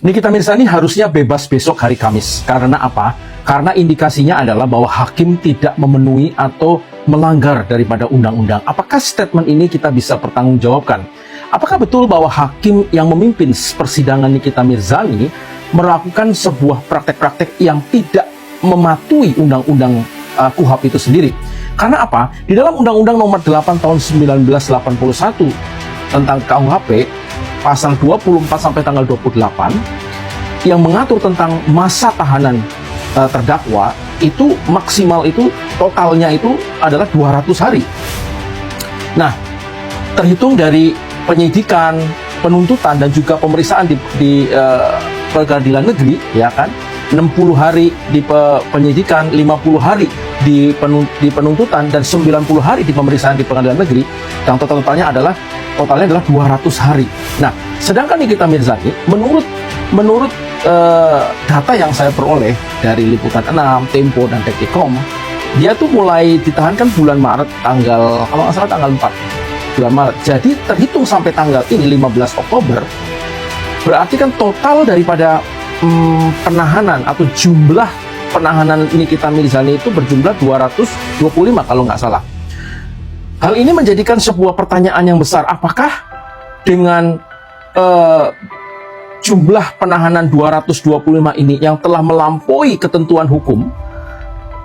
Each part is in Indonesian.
Nikita Mirzani harusnya bebas besok hari Kamis. Karena apa? Karena indikasinya adalah bahwa hakim tidak memenuhi atau melanggar daripada undang-undang. Apakah statement ini kita bisa pertanggungjawabkan? Apakah betul bahwa hakim yang memimpin persidangan Nikita Mirzani melakukan sebuah praktek-praktek yang tidak mematuhi undang-undang KUHP itu sendiri? Karena apa? Di dalam Undang-Undang Nomor 8 Tahun 1981 tentang KUHP, pasal 24 sampai tanggal 28 yang mengatur tentang masa tahanan terdakwa itu maksimal itu totalnya itu adalah 200 hari. Nah, terhitung dari penyidikan, penuntutan dan juga pemeriksaan di pengadilan negeri, ya kan, 60 hari di penyidikan, 50 hari di penuntutan dan 90 hari di pemeriksaan di pengadilan negeri, yang totalnya adalah 200 hari. Nah, sedangkan Nikita Mirzani menurut data yang saya peroleh dari Liputan 6, Tempo dan Detikcom, dia tuh mulai ditahankan bulan Maret tanggal, kalau nggak salah tanggal 4 bulan Maret. Jadi terhitung sampai tanggal ini 15 Oktober, berarti kan total daripada penahanan atau jumlah penahanan Nikita Mirzani itu berjumlah 225 kalau nggak salah. Hal ini menjadikan sebuah pertanyaan yang besar. Apakah dengan jumlah penahanan 225 ini yang telah melampaui ketentuan hukum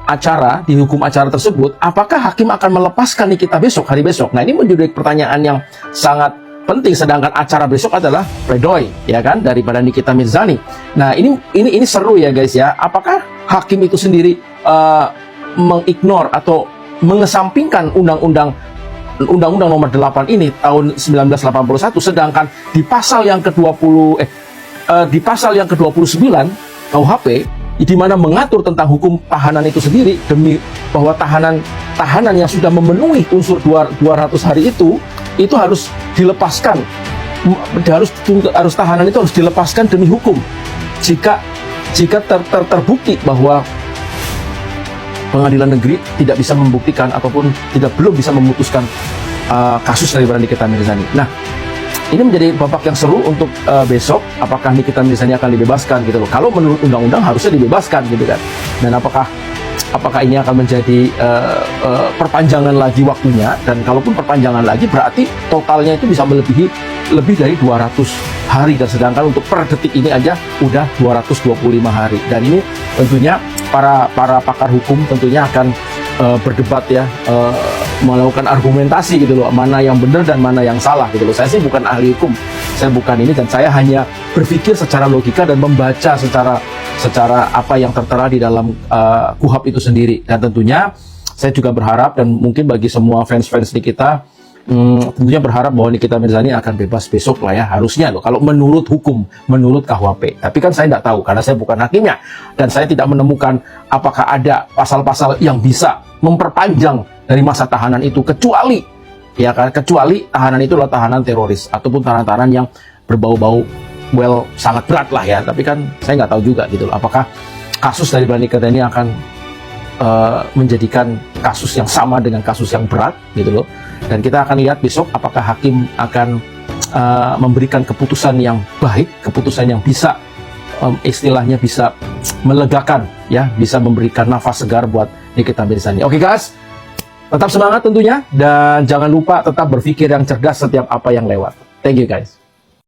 acara, di hukum acara tersebut, apakah hakim akan melepaskan Nikita besok, hari besok? Nah, ini menjadi pertanyaan yang sangat penting, sedangkan acara besok adalah pledoi, ya kan, daripada Nikita Mirzani. Nah, ini seru ya guys ya. Apakah hakim itu sendiri mengignore atau mengesampingkan undang-undang nomor 8 ini tahun 1981, sedangkan di pasal yang ke-20 di pasal yang ke-29 KUHP di mana mengatur tentang hukum tahanan itu sendiri, demi bahwa tahanan yang sudah memenuhi unsur 200 hari itu harus dilepaskan, harus tahanan itu harus dilepaskan demi hukum jika terbukti bahwa pengadilan negeri tidak bisa membuktikan ataupun belum bisa memutuskan kasus daripada Nikita Mirzani. Nah, ini menjadi babak yang seru untuk besok. Apakah Nikita Mirzani akan dibebaskan gitu loh? Kalau menurut undang-undang harusnya dibebaskan gitu kan. Dan apakah ini akan menjadi perpanjangan lagi waktunya? Dan kalaupun perpanjangan lagi, berarti totalnya itu bisa melebihi lebih dari 200 hari, dan sedangkan untuk per detik ini aja udah 225 hari. Dan ini tentunya para pakar hukum tentunya akan berdebat ya, melakukan argumentasi gitu loh, mana yang benar dan mana yang salah gitu loh. Saya sih bukan ahli hukum, saya bukan ini, dan saya hanya berpikir secara logika dan membaca secara apa yang tertera di dalam KUHP itu sendiri. Dan tentunya saya juga berharap, dan mungkin bagi semua fans-fans Nikita, tentunya berharap bahwa Nikita Mirzani akan bebas besok lah ya, harusnya loh, kalau menurut hukum, menurut KUHP. Tapi kan saya tidak tahu karena saya bukan hakimnya, dan saya tidak menemukan apakah ada pasal-pasal yang bisa memperpanjang dari masa tahanan itu, kecuali tahanan itu adalah tahanan teroris ataupun tahanan yang berbau-bau sangat berat lah ya. Tapi kan saya nggak tahu juga gitu loh, apakah kasus dari Nikita ini akan menjadikan kasus yang sama dengan kasus yang berat gitu loh. Dan kita akan lihat besok apakah hakim akan memberikan keputusan yang baik, keputusan yang bisa istilahnya bisa melegakan ya, bisa memberikan nafas segar buat Nikita Mirzani. Oke guys, tetap semangat tentunya, dan jangan lupa tetap berpikir yang cerdas setiap apa yang lewat. Thank you guys.